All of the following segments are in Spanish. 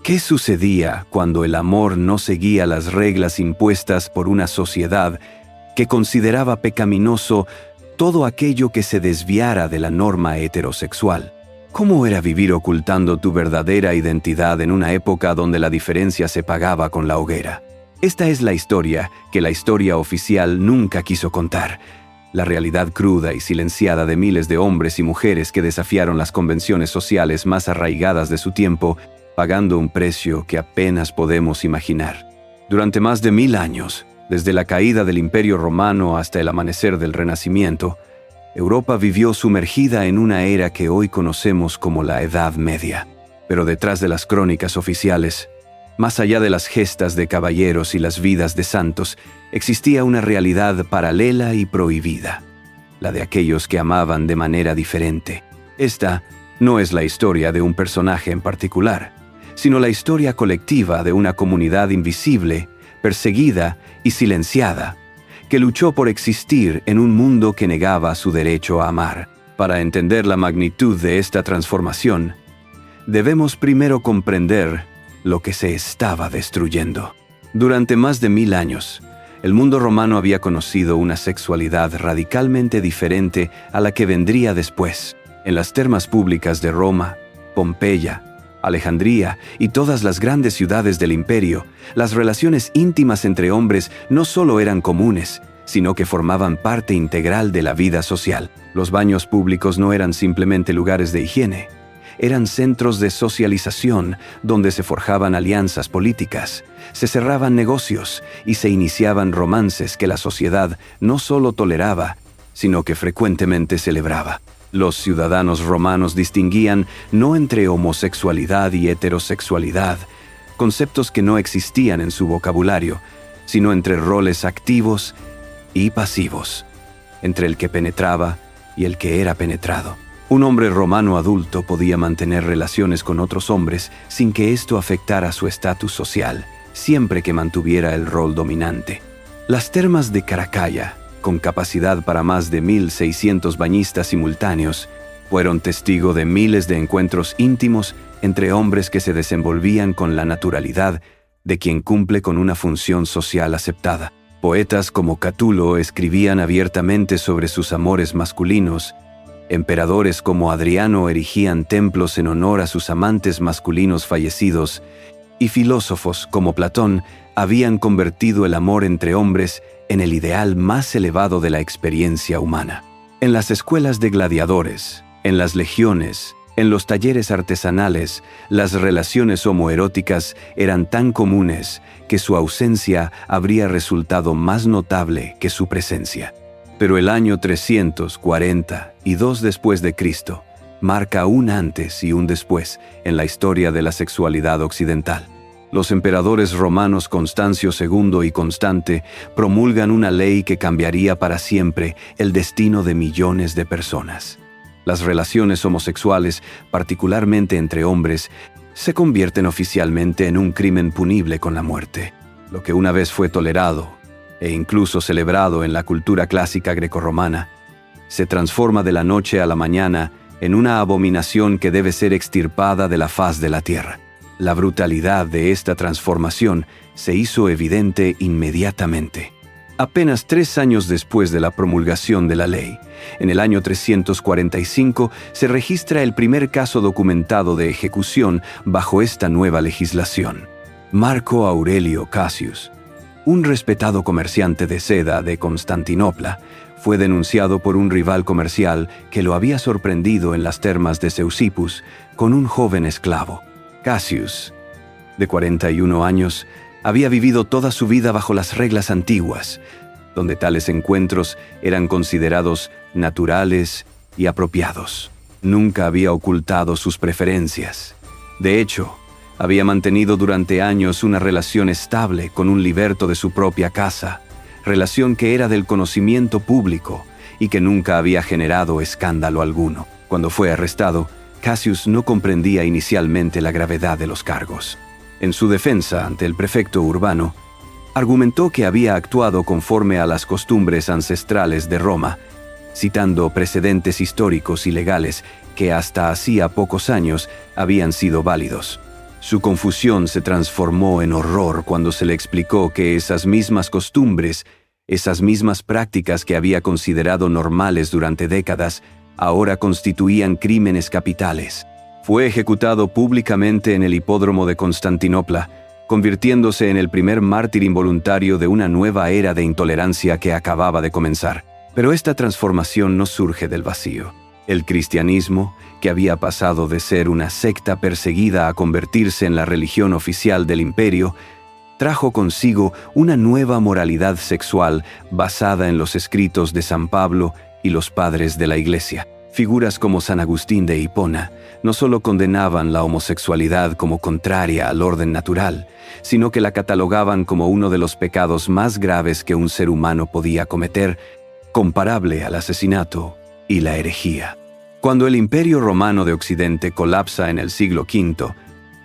¿Qué sucedía cuando el amor no seguía las reglas impuestas por una sociedad que consideraba pecaminoso todo aquello que se desviara de la norma heterosexual? ¿Cómo era vivir ocultando tu verdadera identidad en una época donde la diferencia se pagaba con la hoguera? Esta es la historia que la historia oficial nunca quiso contar. La realidad cruda y silenciada de miles de hombres y mujeres que desafiaron las convenciones sociales más arraigadas de su tiempo, pagando un precio que apenas podemos imaginar. Durante más de 1000 años, desde la caída del Imperio Romano hasta el amanecer del Renacimiento, Europa vivió sumergida en una era que hoy conocemos como la Edad Media. Pero detrás de las crónicas oficiales, más allá de las gestas de caballeros y las vidas de santos, existía una realidad paralela y prohibida, la de aquellos que amaban de manera diferente. Esta no es la historia de un personaje en particular, sino la historia colectiva de una comunidad invisible, perseguida y silenciada, que luchó por existir en un mundo que negaba su derecho a amar. Para entender la magnitud de esta transformación, debemos primero comprender lo que se estaba destruyendo. Durante más de 1000 años, el mundo romano había conocido una sexualidad radicalmente diferente a la que vendría después. En las termas públicas de Roma, Pompeya, Alejandría y todas las grandes ciudades del imperio, las relaciones íntimas entre hombres no solo eran comunes, sino que formaban parte integral de la vida social. Los baños públicos no eran simplemente lugares de higiene, eran centros de socialización donde se forjaban alianzas políticas, se cerraban negocios y se iniciaban romances que la sociedad no solo toleraba, sino que frecuentemente celebraba. Los ciudadanos romanos distinguían no entre homosexualidad y heterosexualidad, conceptos que no existían en su vocabulario, sino entre roles activos y pasivos, entre el que penetraba y el que era penetrado. Un hombre romano adulto podía mantener relaciones con otros hombres sin que esto afectara su estatus social, siempre que mantuviera el rol dominante. Las termas de Caracalla, con capacidad para más de 1600 bañistas simultáneos, fueron testigo de miles de encuentros íntimos entre hombres que se desenvolvían con la naturalidad de quien cumple con una función social aceptada. Poetas como Catulo escribían abiertamente sobre sus amores masculinos. Emperadores como Adriano erigían templos en honor a sus amantes masculinos fallecidos, y filósofos como Platón habían convertido el amor entre hombres en el ideal más elevado de la experiencia humana. En las escuelas de gladiadores, en las legiones, en los talleres artesanales, las relaciones homoeróticas eran tan comunes que su ausencia habría resultado más notable que su presencia. Pero el año 342 después de Cristo marca un antes y un después en la historia de la sexualidad occidental. Los emperadores romanos Constancio II y Constante promulgan una ley que cambiaría para siempre el destino de millones de personas. Las relaciones homosexuales, particularmente entre hombres, se convierten oficialmente en un crimen punible con la muerte. Lo que una vez fue tolerado e incluso celebrado en la cultura clásica grecorromana, se transforma de la noche a la mañana en una abominación que debe ser extirpada de la faz de la tierra. La brutalidad de esta transformación se hizo evidente inmediatamente. Apenas 3 años después de la promulgación de la ley, en el año 345, se registra el primer caso documentado de ejecución bajo esta nueva legislación. Marco Aurelio Cassius, un respetado comerciante de seda de Constantinopla, fue denunciado por un rival comercial que lo había sorprendido en las termas de Seusippus con un joven esclavo. Cassius, de 41 años, había vivido toda su vida bajo las reglas antiguas, donde tales encuentros eran considerados naturales y apropiados. Nunca había ocultado sus preferencias. De hecho, había mantenido durante años una relación estable con un liberto de su propia casa, relación que era del conocimiento público y que nunca había generado escándalo alguno. Cuando fue arrestado, Cassius no comprendía inicialmente la gravedad de los cargos. En su defensa ante el prefecto urbano, argumentó que había actuado conforme a las costumbres ancestrales de Roma, citando precedentes históricos y legales que hasta hacía pocos años habían sido válidos. Su confusión se transformó en horror cuando se le explicó que esas mismas costumbres, esas mismas prácticas que había considerado normales durante décadas, ahora constituían crímenes capitales. Fue ejecutado públicamente en el hipódromo de Constantinopla, convirtiéndose en el primer mártir involuntario de una nueva era de intolerancia que acababa de comenzar. Pero esta transformación no surge del vacío. El cristianismo, que había pasado de ser una secta perseguida a convertirse en la religión oficial del imperio, trajo consigo una nueva moralidad sexual basada en los escritos de San Pablo y los padres de la Iglesia. Figuras como San Agustín de Hipona no solo condenaban la homosexualidad como contraria al orden natural, sino que la catalogaban como uno de los pecados más graves que un ser humano podía cometer, comparable al asesinato y la herejía. Cuando el Imperio Romano de Occidente colapsa en el siglo V,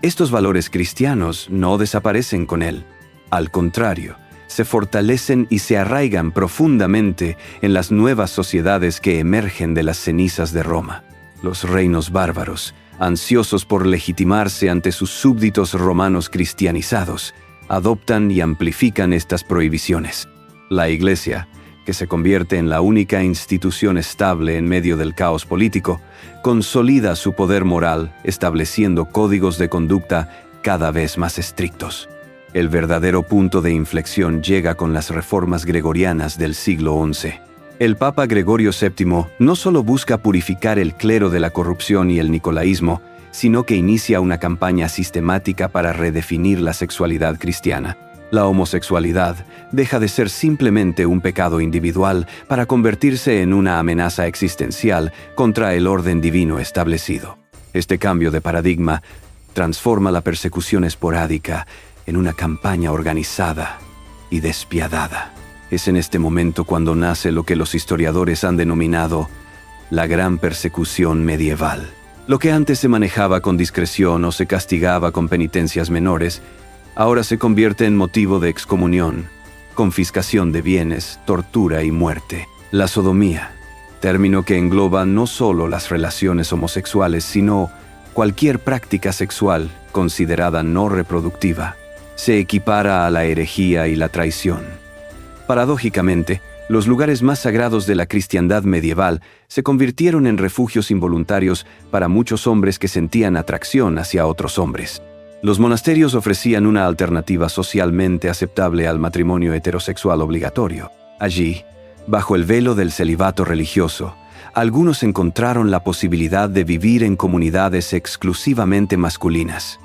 estos valores cristianos no desaparecen con él. Al contrario, se fortalecen y se arraigan profundamente en las nuevas sociedades que emergen de las cenizas de Roma. Los reinos bárbaros, ansiosos por legitimarse ante sus súbditos romanos cristianizados, adoptan y amplifican estas prohibiciones. La Iglesia, que se convierte en la única institución estable en medio del caos político, consolida su poder moral, estableciendo códigos de conducta cada vez más estrictos. El verdadero punto de inflexión llega con las reformas gregorianas del siglo XI. El Papa Gregorio VII no solo busca purificar el clero de la corrupción y el nicolaísmo, sino que inicia una campaña sistemática para redefinir la sexualidad cristiana. La homosexualidad deja de ser simplemente un pecado individual para convertirse en una amenaza existencial contra el orden divino establecido. Este cambio de paradigma transforma la persecución esporádica en una campaña organizada y despiadada. Es en este momento cuando nace lo que los historiadores han denominado la gran persecución medieval. Lo que antes se manejaba con discreción o se castigaba con penitencias menores, ahora se convierte en motivo de excomunión, confiscación de bienes, tortura y muerte. La sodomía, término que engloba no solo las relaciones homosexuales, sino cualquier práctica sexual considerada no reproductiva, se equipara a la herejía y la traición. Paradójicamente, los lugares más sagrados de la cristiandad medieval se convirtieron en refugios involuntarios para muchos hombres que sentían atracción hacia otros hombres. Los monasterios ofrecían una alternativa socialmente aceptable al matrimonio heterosexual obligatorio. Allí, bajo el velo del celibato religioso, algunos encontraron la posibilidad de vivir en comunidades exclusivamente masculinas,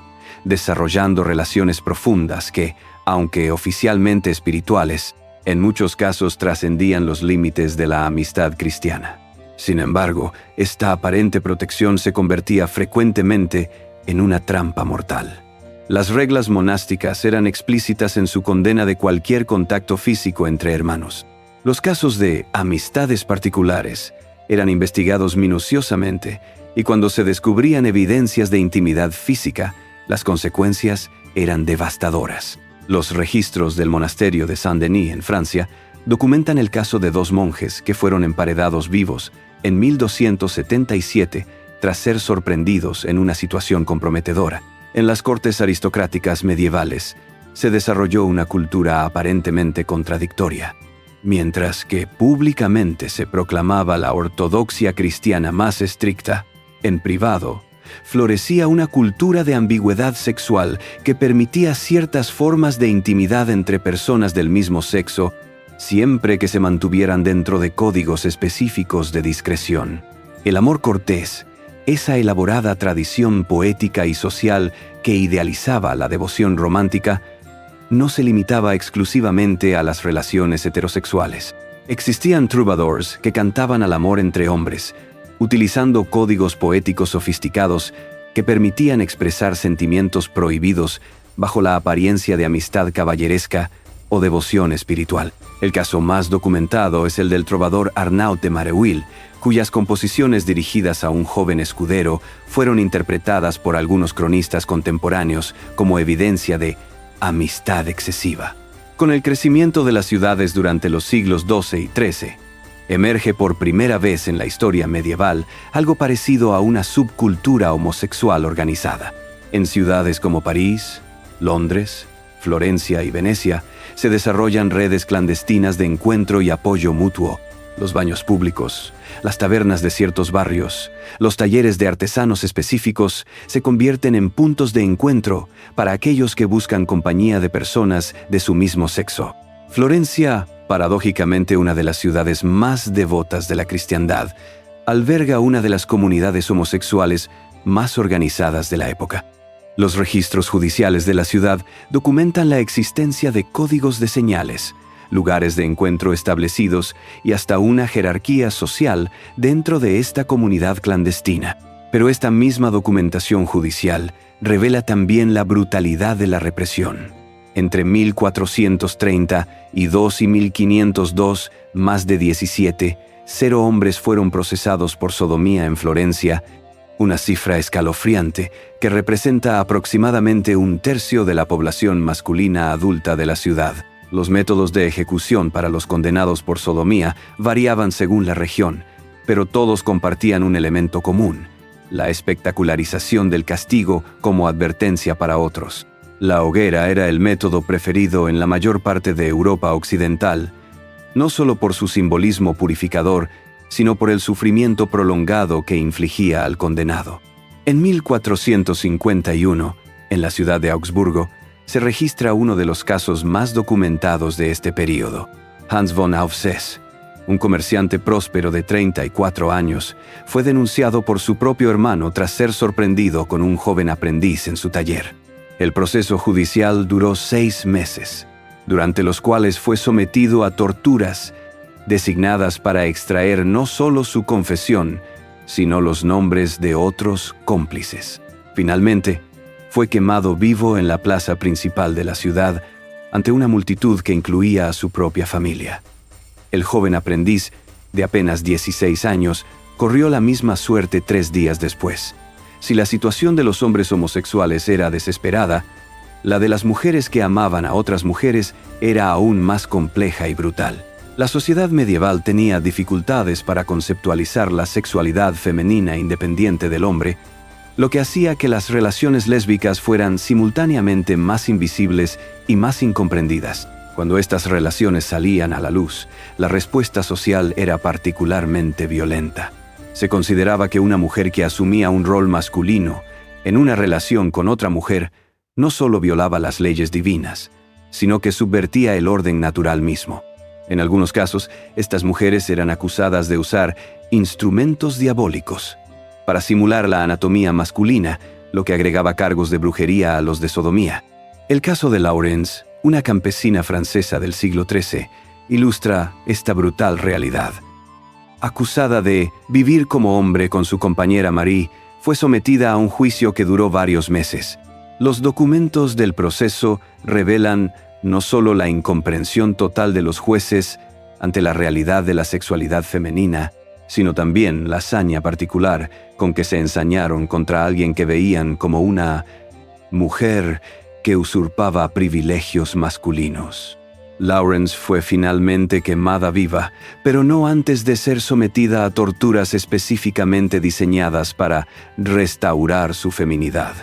desarrollando relaciones profundas que, aunque oficialmente espirituales, en muchos casos trascendían los límites de la amistad cristiana. Sin embargo, esta aparente protección se convertía frecuentemente en una trampa mortal. Las reglas monásticas eran explícitas en su condena de cualquier contacto físico entre hermanos. Los casos de amistades particulares eran investigados minuciosamente y cuando se descubrían evidencias de intimidad física, las consecuencias eran devastadoras. Los registros del monasterio de Saint-Denis en Francia documentan el caso de 2 monjes que fueron emparedados vivos en 1277 tras ser sorprendidos en una situación comprometedora. En las cortes aristocráticas medievales se desarrolló una cultura aparentemente contradictoria. Mientras que públicamente se proclamaba la ortodoxia cristiana más estricta, en privado, florecía una cultura de ambigüedad sexual que permitía ciertas formas de intimidad entre personas del mismo sexo, siempre que se mantuvieran dentro de códigos específicos de discreción. El amor cortés, esa elaborada tradición poética y social que idealizaba la devoción romántica, no se limitaba exclusivamente a las relaciones heterosexuales. Existían troubadours que cantaban al amor entre hombres, utilizando códigos poéticos sofisticados que permitían expresar sentimientos prohibidos bajo la apariencia de amistad caballeresca o devoción espiritual. El caso más documentado es el del trovador Arnaud de Mareuil, cuyas composiciones dirigidas a un joven escudero fueron interpretadas por algunos cronistas contemporáneos como evidencia de amistad excesiva. Con el crecimiento de las ciudades durante los siglos XII y XIII, emerge por primera vez en la historia medieval algo parecido a una subcultura homosexual organizada. En ciudades como París, Londres, Florencia y Venecia se desarrollan redes clandestinas de encuentro y apoyo mutuo. Los baños públicos, las tabernas de ciertos barrios, los talleres de artesanos específicos se convierten en puntos de encuentro para aquellos que buscan compañía de personas de su mismo sexo. Florencia, paradójicamente una de las ciudades más devotas de la cristiandad, alberga una de las comunidades homosexuales más organizadas de la época. Los registros judiciales de la ciudad documentan la existencia de códigos de señales, lugares de encuentro establecidos y hasta una jerarquía social dentro de esta comunidad clandestina. Pero esta misma documentación judicial revela también la brutalidad de la represión. Entre 1432 y 1502, más de 0 hombres fueron procesados por sodomía en Florencia, una cifra escalofriante que representa aproximadamente 1/3 de la población masculina adulta de la ciudad. Los métodos de ejecución para los condenados por sodomía variaban según la región, pero todos compartían un elemento común: la espectacularización del castigo como advertencia para otros. La hoguera era el método preferido en la mayor parte de Europa occidental, no solo por su simbolismo purificador, sino por el sufrimiento prolongado que infligía al condenado. En 1451, en la ciudad de Augsburgo, se registra uno de los casos más documentados de este período. Hans von Aufseß, un comerciante próspero de 34 años, fue denunciado por su propio hermano tras ser sorprendido con un joven aprendiz en su taller. El proceso judicial duró 6 meses, durante los cuales fue sometido a torturas designadas para extraer no solo su confesión, sino los nombres de otros cómplices. Finalmente, fue quemado vivo en la plaza principal de la ciudad ante una multitud que incluía a su propia familia. El joven aprendiz, de apenas 16 años, corrió la misma suerte 3 días después. Si la situación de los hombres homosexuales era desesperada, la de las mujeres que amaban a otras mujeres era aún más compleja y brutal. La sociedad medieval tenía dificultades para conceptualizar la sexualidad femenina independiente del hombre, lo que hacía que las relaciones lésbicas fueran simultáneamente más invisibles y más incomprendidas. Cuando estas relaciones salían a la luz, la respuesta social era particularmente violenta. Se consideraba que una mujer que asumía un rol masculino en una relación con otra mujer no solo violaba las leyes divinas, sino que subvertía el orden natural mismo. En algunos casos, estas mujeres eran acusadas de usar instrumentos diabólicos para simular la anatomía masculina, lo que agregaba cargos de brujería a los de sodomía. El caso de Laurence, una campesina francesa del siglo XIII, ilustra esta brutal realidad. Acusada de vivir como hombre con su compañera Marie, fue sometida a un juicio que duró varios meses. Los documentos del proceso revelan no solo la incomprensión total de los jueces ante la realidad de la sexualidad femenina, sino también la saña particular con que se ensañaron contra alguien que veían como una mujer que usurpaba privilegios masculinos. Laurence fue finalmente quemada viva, pero no antes de ser sometida a torturas específicamente diseñadas para restaurar su feminidad.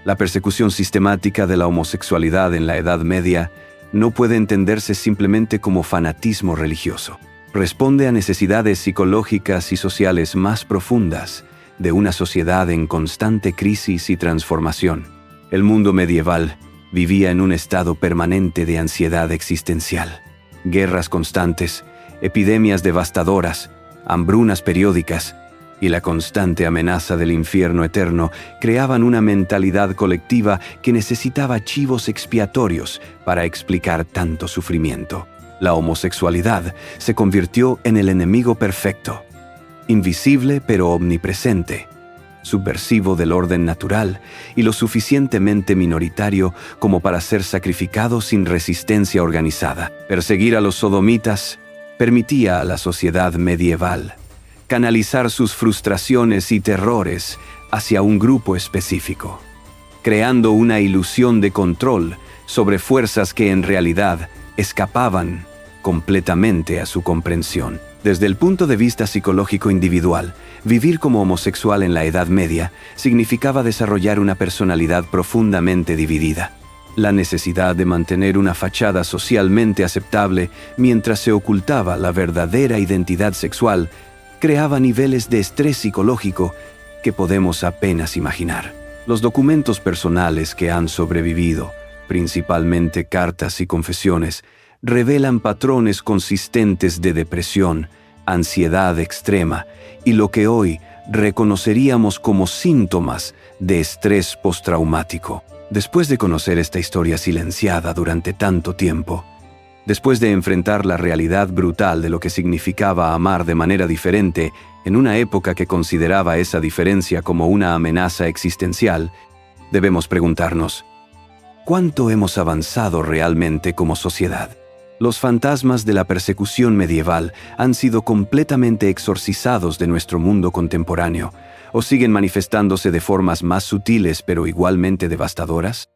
La persecución sistemática de la homosexualidad en la Edad Media no puede entenderse simplemente como fanatismo religioso. Responde a necesidades psicológicas y sociales más profundas de una sociedad en constante crisis y transformación. El mundo medieval vivía en un estado permanente de ansiedad existencial. Guerras constantes, epidemias devastadoras, hambrunas periódicas y la constante amenaza del infierno eterno creaban una mentalidad colectiva que necesitaba chivos expiatorios para explicar tanto sufrimiento. La homosexualidad se convirtió en el enemigo perfecto, invisible pero omnipresente, subversivo del orden natural y lo suficientemente minoritario como para ser sacrificado sin resistencia organizada. Perseguir a los sodomitas permitía a la sociedad medieval canalizar sus frustraciones y terrores hacia un grupo específico, creando una ilusión de control sobre fuerzas que en realidad escapaban completamente a su comprensión. Desde el punto de vista psicológico individual, vivir como homosexual en la Edad Media significaba desarrollar una personalidad profundamente dividida. La necesidad de mantener una fachada socialmente aceptable mientras se ocultaba la verdadera identidad sexual creaba niveles de estrés psicológico que podemos apenas imaginar. Los documentos personales que han sobrevivido, principalmente cartas y confesiones, revelan patrones consistentes de depresión, ansiedad extrema y lo que hoy reconoceríamos como síntomas de estrés postraumático. Después de conocer esta historia silenciada durante tanto tiempo, después de enfrentar la realidad brutal de lo que significaba amar de manera diferente en una época que consideraba esa diferencia como una amenaza existencial, debemos preguntarnos, ¿cuánto hemos avanzado realmente como sociedad? Los fantasmas de la persecución medieval han sido completamente exorcizados de nuestro mundo contemporáneo, ¿o siguen manifestándose de formas más sutiles pero igualmente devastadoras?